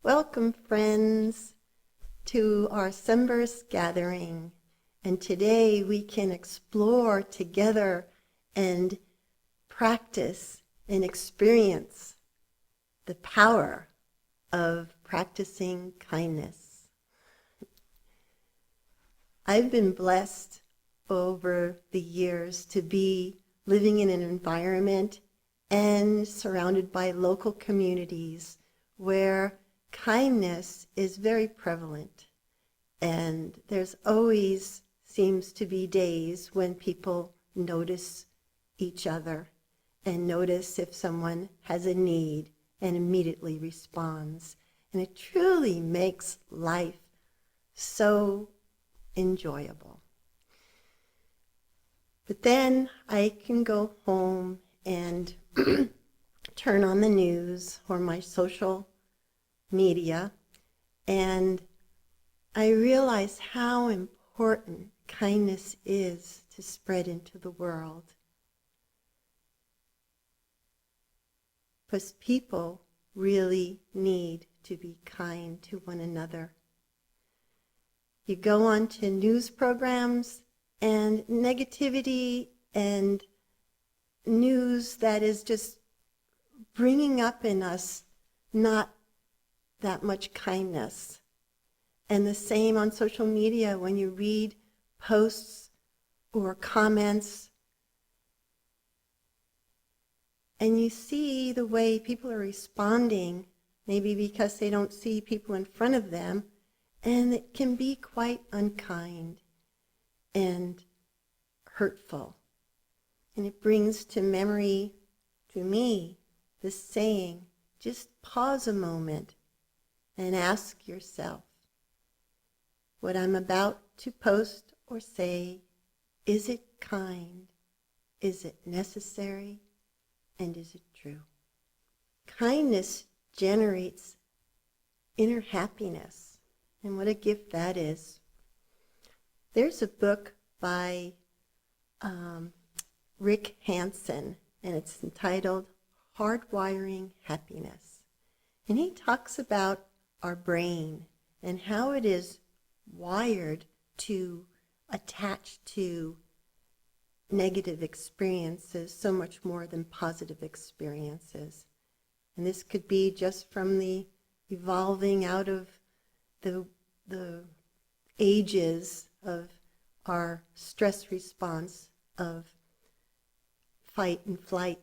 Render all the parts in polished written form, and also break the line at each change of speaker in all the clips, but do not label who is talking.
Welcome, friends, to our Sunburst gathering. And today we can explore together and practice and experience the power of practicing kindness. I've been blessed over the years to be living in an environment and surrounded by local communities where kindness is very prevalent. And there's always seems to be days when people notice each other and notice if someone has a need and immediately responds. And it truly makes life so enjoyable. But then I can go home and turn on the news or my social media, and I realize how important kindness is to spread into the world. Because people really need to be kind to one another. You go on to news programs and negativity and news that is just bringing up in us not that much kindness. And the same on social media when you read posts or comments and you see the way people are responding, maybe because they don't see people in front of them, and it can be quite unkind and hurtful. And it brings to memory, to me, this saying, just pause a moment and ask yourself, what I'm about to post or say, is it kind? Is it necessary? And is it true? Kindness generates inner happiness, and what a gift that is. There's a book by Rick Hansen, and it's entitled Hardwiring Happiness. And he talks about our brain and how it is wired to attach to negative experiences so much more than positive experiences. And this could be just from the evolving out of the ages of our stress response of fight and flight.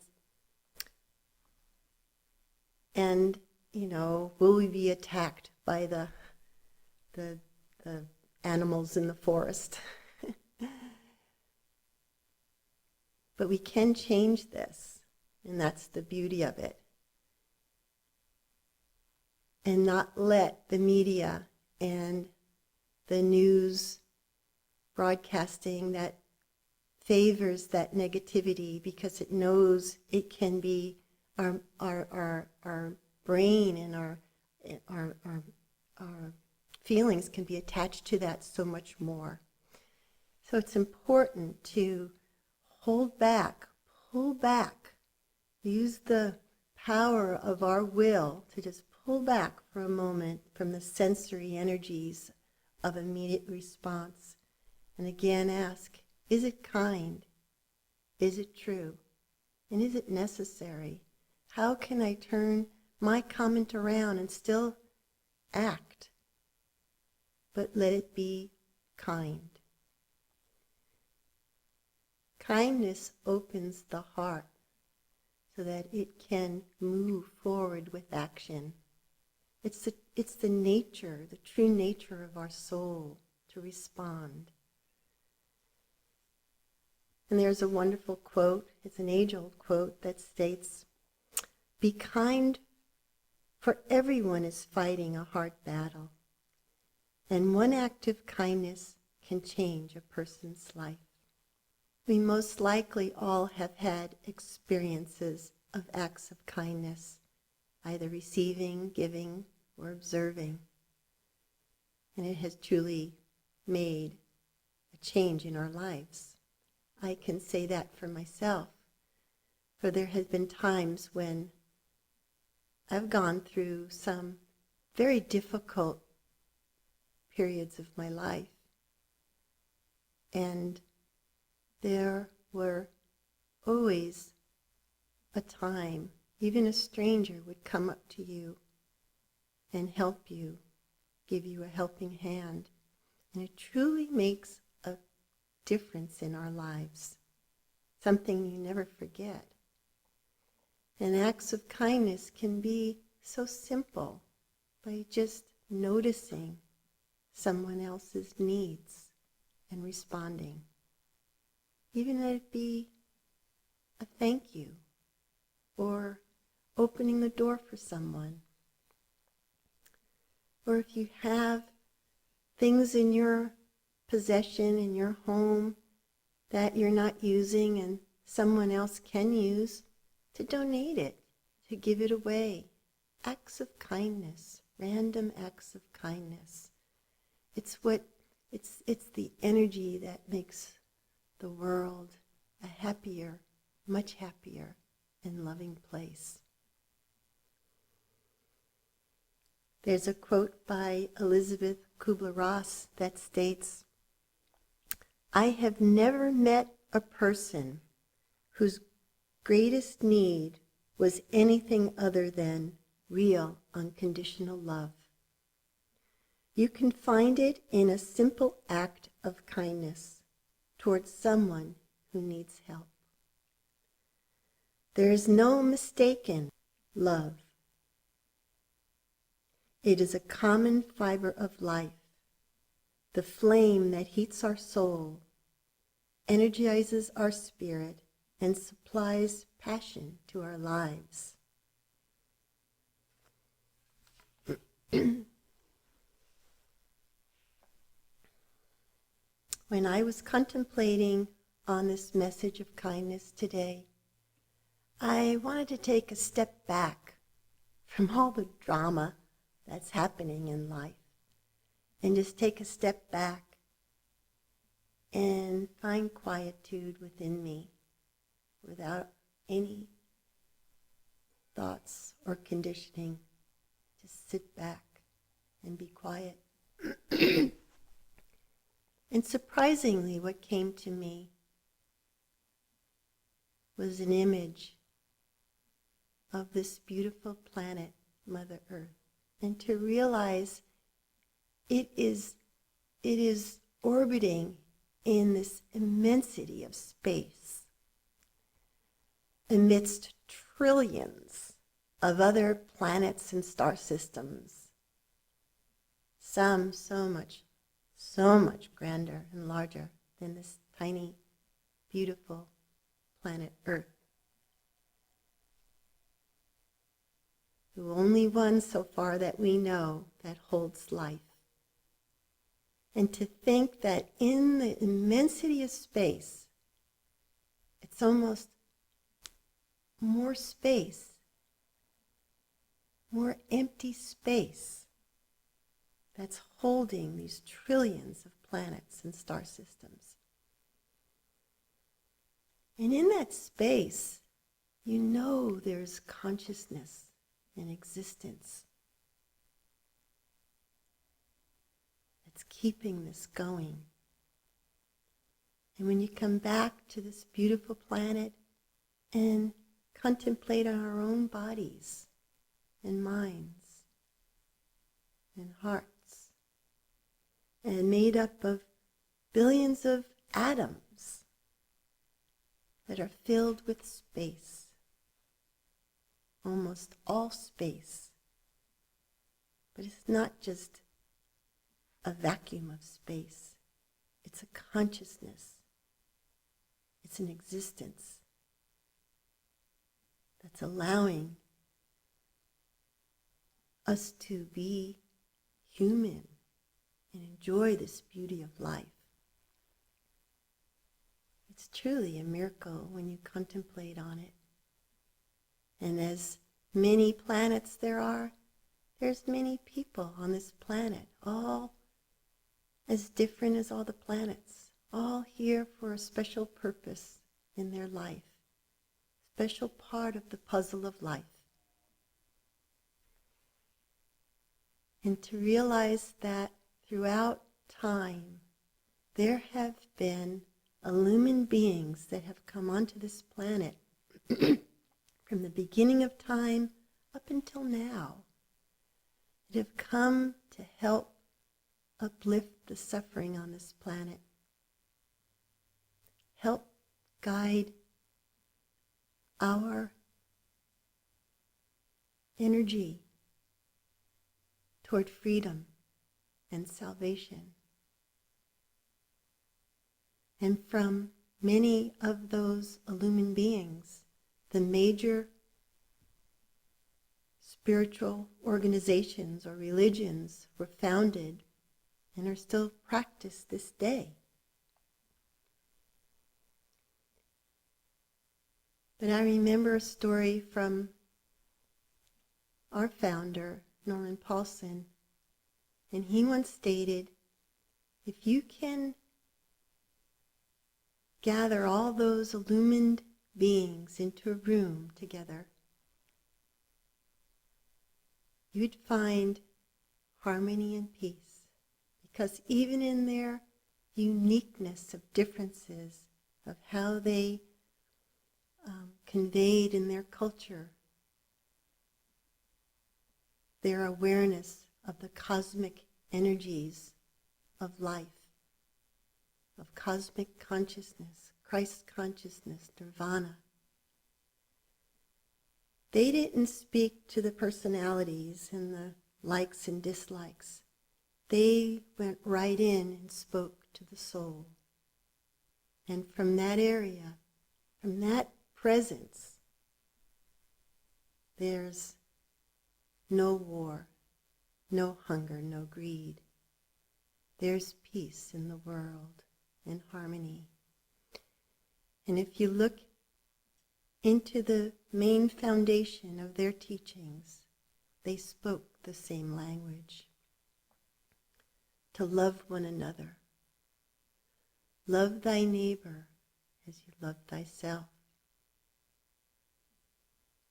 And, will we be attacked by the animals in the forest? But we can change this, and that's the beauty of it. And not let the media and the news broadcasting that favors that negativity, because it knows it can be our brain and our feelings can be attached to that so much more. So it's important to hold back, pull back, use the power of our will to just pull back for a moment from the sensory energies of immediate response. And again ask, is it kind? Is it true? And is it necessary? How can I turn my comment around and still act, but let it be kind? Kindness opens the heart so that it can move forward with action. It's the nature, the true nature of our soul to respond. And there's a wonderful quote, it's an age-old quote that states, "Be kind, for everyone is fighting a hard battle, and one act of kindness can change a person's life." We most likely all have had experiences of acts of kindness, either receiving, giving, or observing. And it has truly made a change in our lives. I can say that for myself, for there have been times when I've gone through some very difficult periods of my life. And there were always a time, even a stranger would come up to you and help you, give you a helping hand. And it truly makes a difference in our lives, something you never forget. And acts of kindness can be so simple by just noticing someone else's needs and responding. Even let it be a thank you or opening the door for someone. Or if you have things in your possession, in your home, that you're not using and someone else can use, to donate it, to give it away. Acts of kindness, random acts of kindness. It's the energy that makes the world a happier, much happier and loving place. There's a quote by Elizabeth Kubler-Ross that states, "I have never met a person whose greatest need was anything other than real unconditional love. You can find it in a simple act of kindness towards someone who needs help. There is no mistaken love. It is a common fiber of life, the flame that heats our soul, energizes our spirit, and supplies passion to our lives." When I was contemplating on this message of kindness today, I wanted to take a step back from all the drama that's happening in life and just take a step back and find quietude within me without any thoughts or conditioning. Just sit back and be quiet. And surprisingly, what came to me was an image of this beautiful planet, Mother Earth, and to realize it is orbiting in this immensity of space amidst trillions of other planets and star systems, some so much grander and larger than this tiny, beautiful planet Earth. The only one so far that we know that holds life. And to think that in the immensity of space, it's almost more space, more empty space that's holding these trillions of planets and star systems. And in that space, you know there's consciousness and existence that's keeping this going. And when you come back to this beautiful planet and contemplate on our own bodies and minds and hearts, and made up of billions of atoms that are filled with space, almost all space. But it's not just a vacuum of space. It's a consciousness. It's an existence that's allowing us to be human and enjoy this beauty of life. It's truly a miracle when you contemplate on it. And as many planets there are, there's many people on this planet, all as different as all the planets, all here for a special purpose in their life, special part of the puzzle of life. and to realize that throughout time there have been illumined beings that have come onto this planet from the beginning of time up until now, that have come to help uplift the suffering on this planet, help guide our energy toward freedom and salvation. And from many of those illumined beings, the major spiritual organizations or religions were founded and are still practiced this day. But I remember a story from our founder, Norman Paulsen, and he once stated, if you can gather all those illumined beings into a room together, you'd find harmony and peace, because even in their uniqueness of differences, of how they conveyed in their culture their awareness of the cosmic energies of life, of cosmic consciousness, Christ consciousness, nirvana. They didn't speak to the personalities and the likes and dislikes. They went right in and spoke to the soul. And from that area, from that presence, there's no war, no hunger, no greed. There's peace in the world and harmony. And if you look into the main foundation of their teachings, they spoke the same language. To love one another. Love thy neighbor as you love thyself.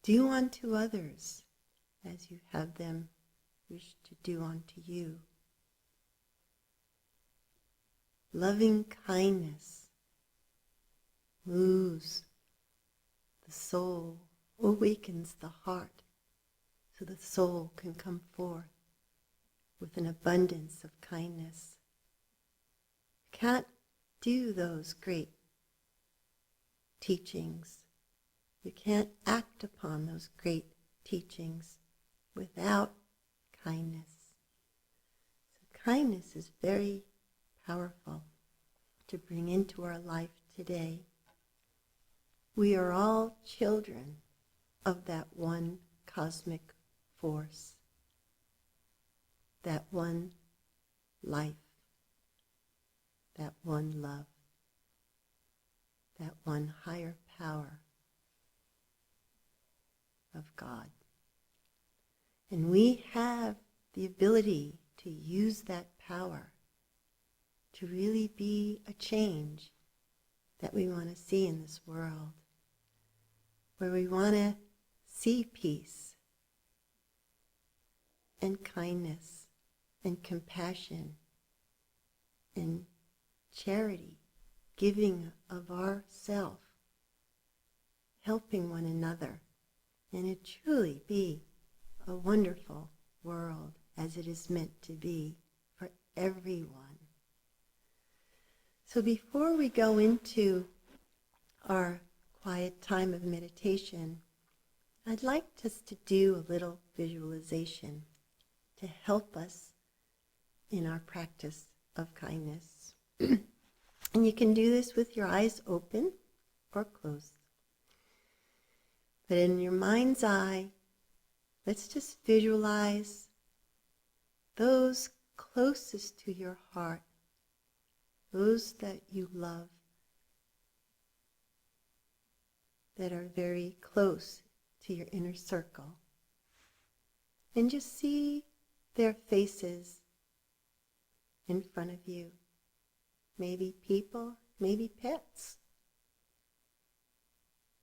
Do unto others as you have them wish to do unto you. Loving kindness moves the soul, awakens the heart, so the soul can come forth with an abundance of kindness. You can't do those great teachings. You can't act upon those great teachings without kindness. So kindness is very powerful to bring into our life today. We are all children of that one cosmic force, that one life, that one love, that one higher power of God. And we have the ability to use that power to really be a change that we want to see in this world, where we want to see peace and kindness and compassion and charity, giving of ourself, helping one another, and it truly be a wonderful world as it is meant to be for everyone. So before we go into our quiet time of meditation, I'd like us to do a little visualization to help us in our practice of kindness. And you can do this with your eyes open or closed. But in your mind's eye, let's just visualize those closest to your heart, those that you love, that are very close to your inner circle. And just see their faces in front of you. Maybe people, maybe pets.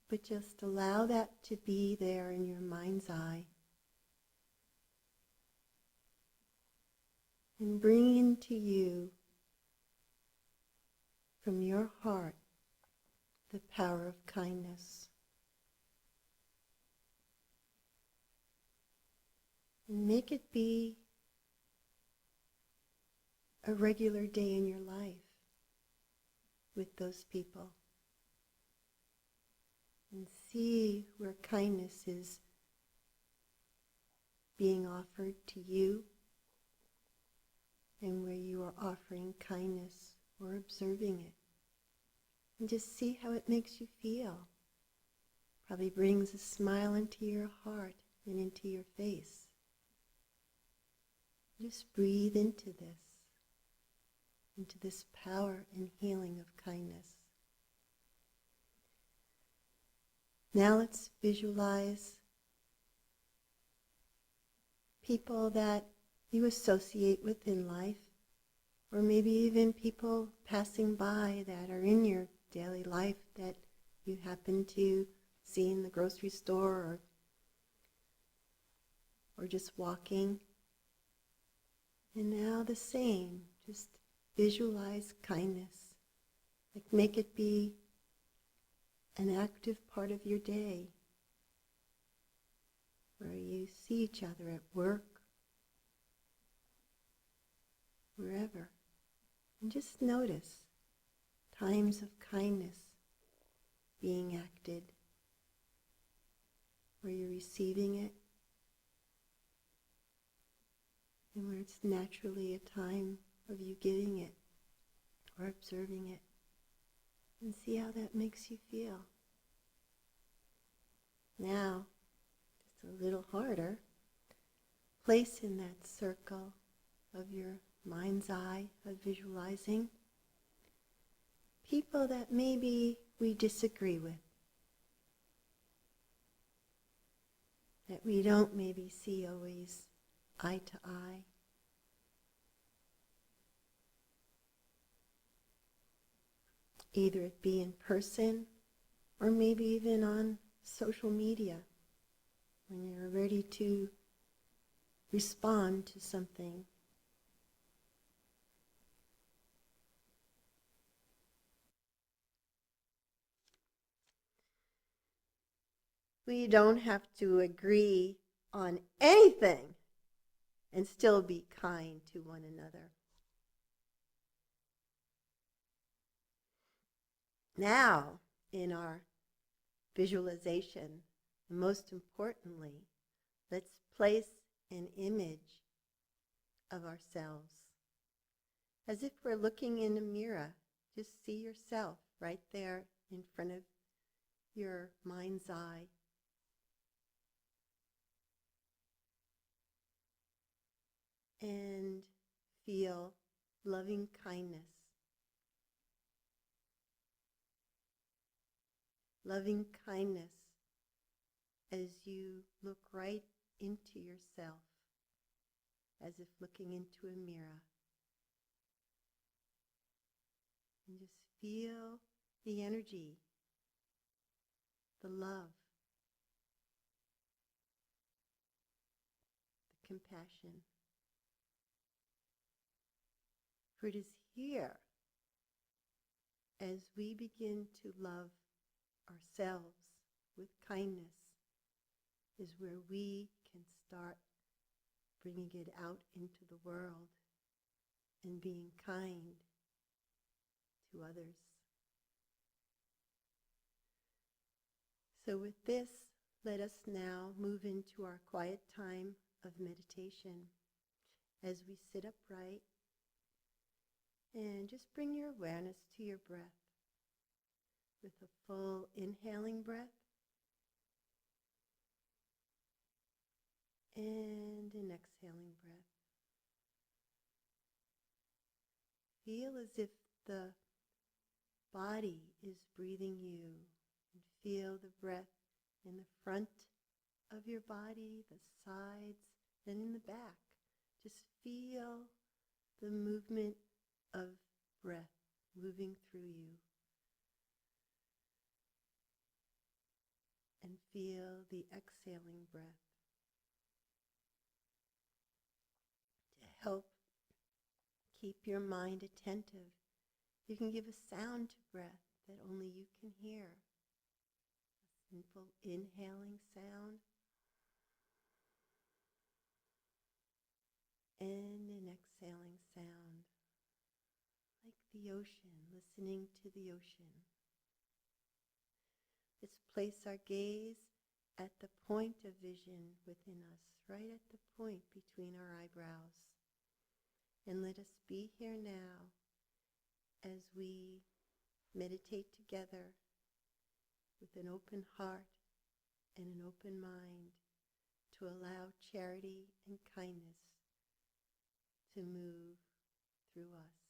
But just allow that to be there in your mind's eye. and bring into you from your heart the power of kindness. And make it be a regular day in your life with those people. And see where kindness is being offered to you and where you are offering kindness or observing it. And just see how it makes you feel. Probably brings a smile into your heart and into your face. Just breathe into this power and healing of kindness. Now let's visualize people that you associate with in life, or maybe even people passing by that are in your daily life that you happen to see in the grocery store or just walking. And now the same, just visualize kindness. Like make it be an active part of your day where you see each other at work, wherever. And just notice times of kindness being acted, where you're receiving it, and where it's naturally a time of you giving it or observing it. And see how that makes you feel. Now, just a little harder, place in that circle of your mind's eye of visualizing people that maybe we disagree with, that we don't maybe see always eye to eye. Either it be in person or maybe even on social media when you're ready to respond to something. We don't have to agree on anything and still be kind to one another. Now, in our visualization, most importantly, let's place an image of ourselves. As if we're looking in a mirror, just see yourself right there in front of your mind's eye. And feel loving kindness. Loving kindness as you look right into yourself, as if looking into a mirror. And just feel the energy, the love, the compassion. For it is here, as we begin to love ourselves with kindness, is where we can start bringing it out into the world and being kind to others. So with this, let us now move into our quiet time of meditation as we sit upright and just bring your awareness to your breath with a full inhaling breath and an exhaling breath. Feel as if the body is breathing you, and feel the breath in the front of your body, the sides, and in the back. Just feel the movement of breath moving through you. And feel the exhaling breath to help keep your mind attentive. You can give a sound to breath that only you can hear. A simple inhaling sound and an exhaling sound, like the ocean, listening to the ocean. Let's place our gaze at the point of vision within us, right at the point between our eyebrows. And let us be here now as we meditate together with an open heart and an open mind to allow charity and kindness to move through us.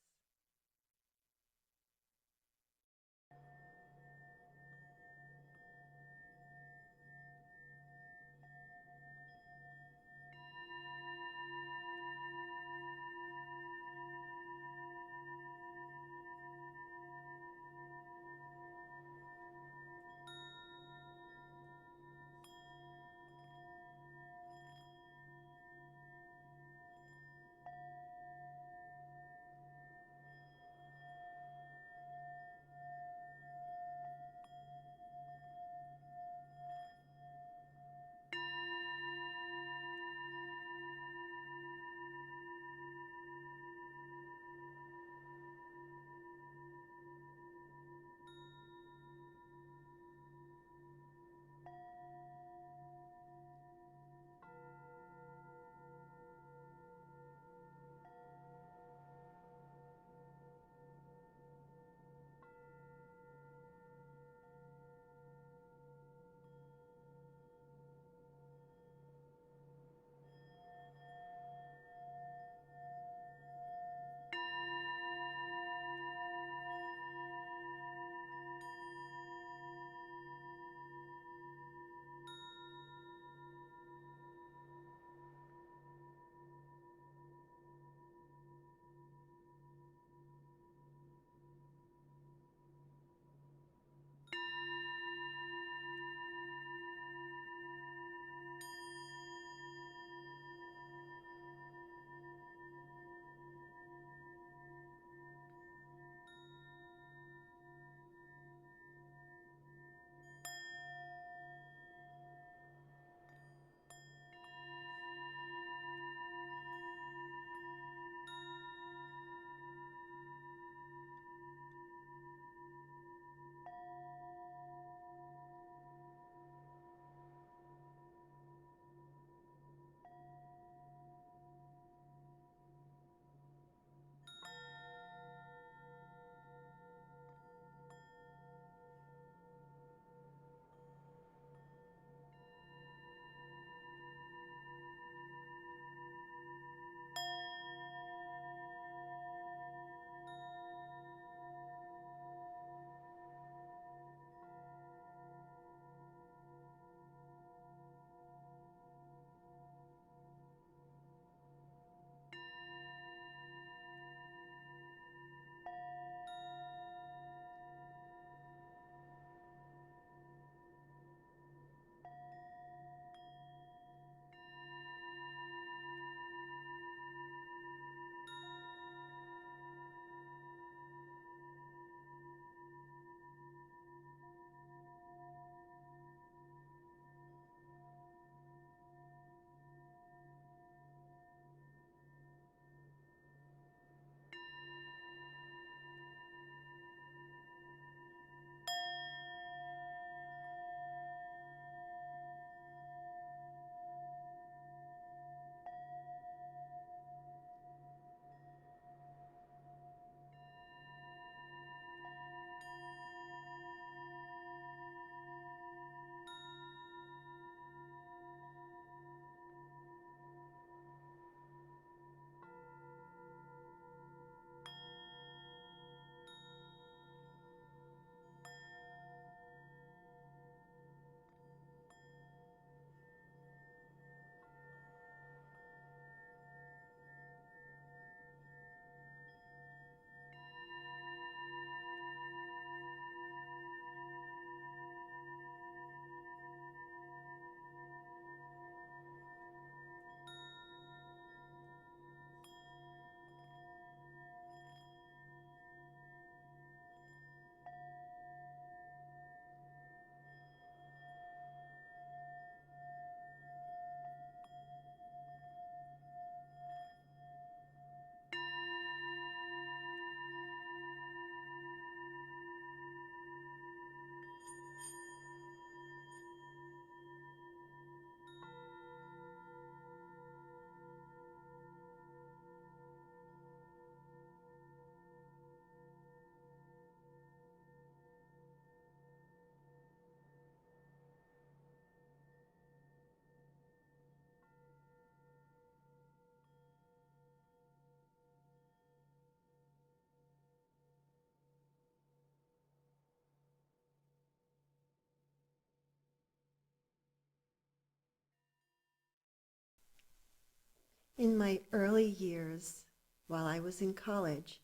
In my early years, while I was in college,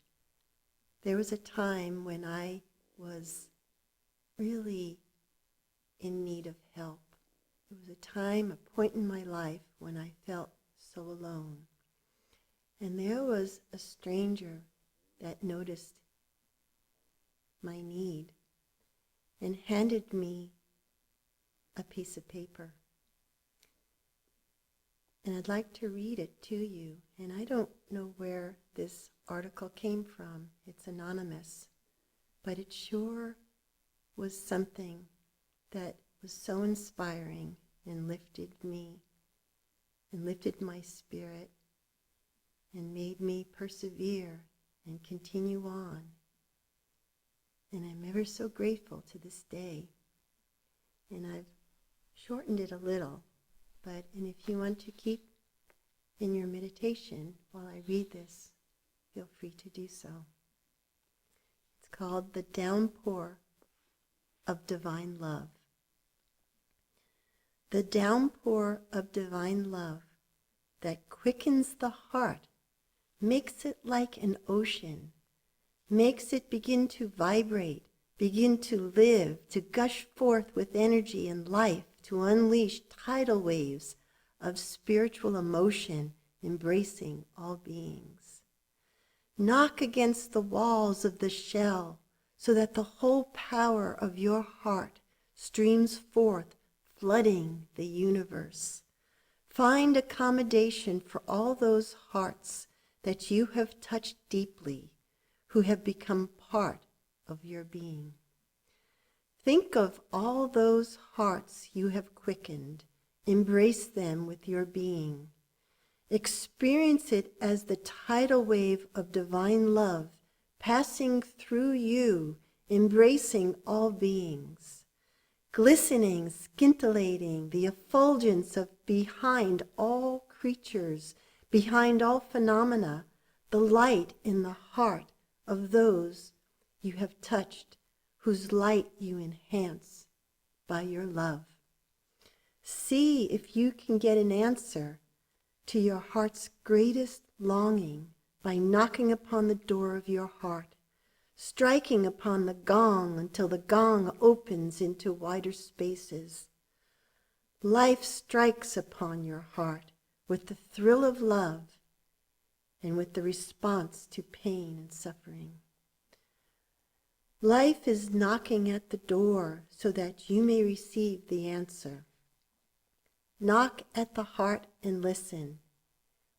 there was a time when I was really in need of help. It was a time, a point in my life when I felt so alone. And there was a stranger that noticed my need and handed me a piece of paper. And I'd like to read it to you. And I don't know where this article came from. It's anonymous. But it sure was something that was so inspiring and lifted me and lifted my spirit and made me persevere and continue on. And I'm ever so grateful to this day. And I've shortened it a little, and if you want to keep in your meditation while I read this, feel free to do so. It's called The Downpour of Divine Love. The downpour of divine love that quickens the heart, makes it like an ocean, makes it begin to vibrate, begin to live, to gush forth with energy and life, to unleash tidal waves of spiritual emotion embracing all beings. Knock against the walls of the shell so that the whole power of your heart streams forth, flooding the universe. Find accommodation for all those hearts that you have touched deeply, who have become part of your being. Think of all those hearts you have quickened. Embrace them with your being. Experience it as the tidal wave of divine love passing through you, embracing all beings. Glistening, scintillating, the effulgence of behind all creatures, behind all phenomena, the light in the heart of those you have touched, whose light you enhance by your love. See if you can get an answer to your heart's greatest longing by knocking upon the door of your heart, striking upon the gong until the gong opens into wider spaces. Life strikes upon your heart with the thrill of love and with the response to pain and suffering. Life is knocking at the door so that you may receive the answer. Knock at the heart and listen.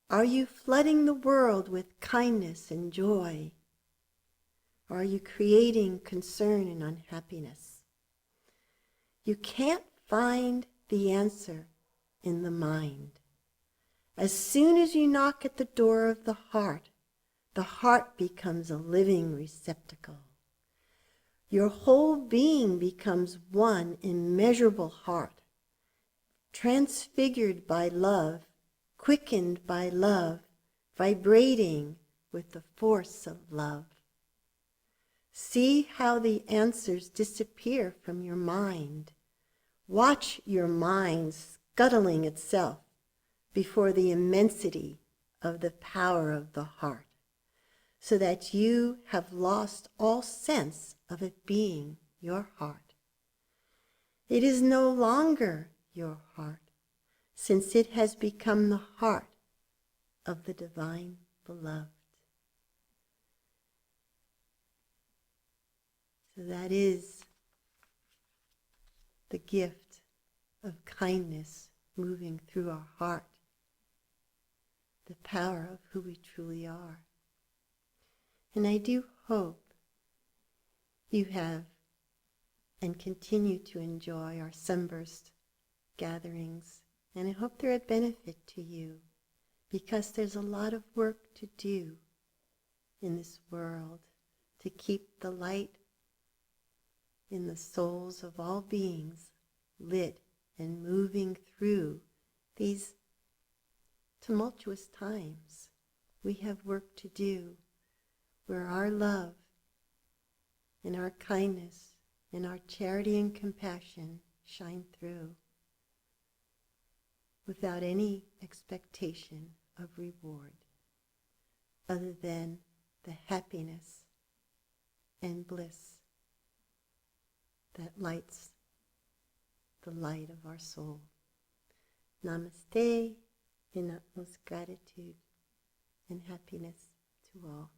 Are you flooding the world with kindness and joy? Or are you creating concern and unhappiness? You can't find the answer in the mind. As soon as you knock at the door of the heart becomes a living receptacle. Your whole being becomes one immeasurable heart, transfigured by love, quickened by love, vibrating with the force of love. See how the answers disappear from your mind. Watch your mind scuttling itself before the immensity of the power of the heart, so that you have lost all sense of it being your heart. It is no longer your heart, since it has become the heart of the divine beloved. So that is the gift of kindness moving through our heart, the power of who we truly are. And I do hope you have and continue to enjoy our Sunburst gatherings, and I hope they're a benefit to you, because there's a lot of work to do in this world to keep the light in the souls of all beings lit and moving through these tumultuous times. We have work to do where our love and our kindness and our charity and compassion shine through without any expectation of reward other than the happiness and bliss that lights the light of our soul. Namaste, in utmost gratitude and happiness to all.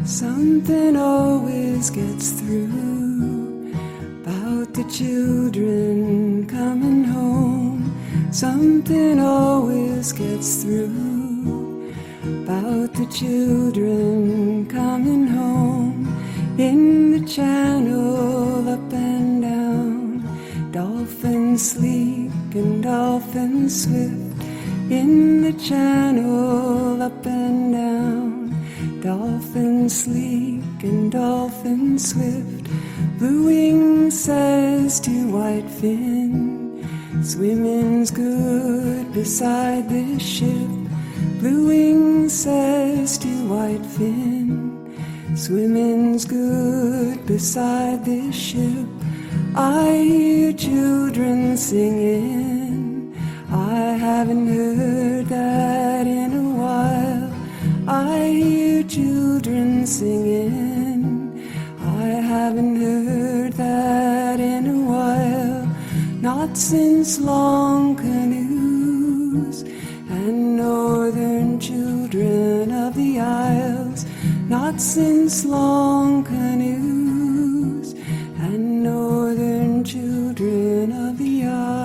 Something always gets through about the children coming home. Something always gets through about the children coming home. In the channel up and down, dolphins sleek and dolphins swift. In the channel up and down, dolphins sleek and dolphins swift. Blue wing says to white fin, swimming's good beside this ship. Blue wing says to white fin, swimming's good beside this ship. I hear children singing, I haven't heard that in a while. I hear children singing, I haven't heard that in a while. Not since long canoes and northern children of the Isles. Not since long canoes and northern children of the Isles.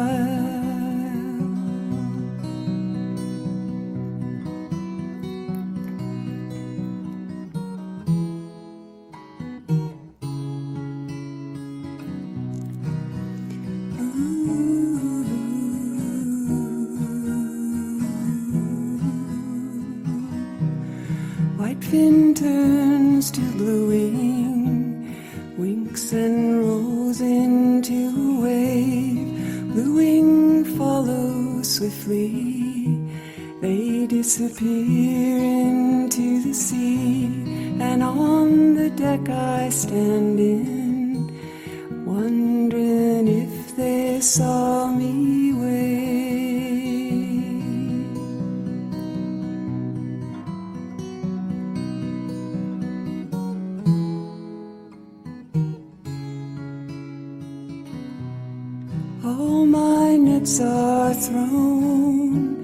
Whitefin turns to blue wing, winks and rolls into a wave. Blue wing follows swiftly, they disappear into the sea. And on the deck I stand in, wondering if they saw me wave. All my nets are thrown,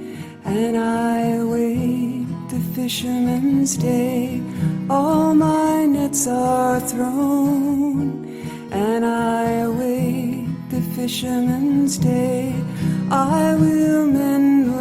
and I await the fisherman's day. All my nets are thrown, and I await the fisherman's day. I will mend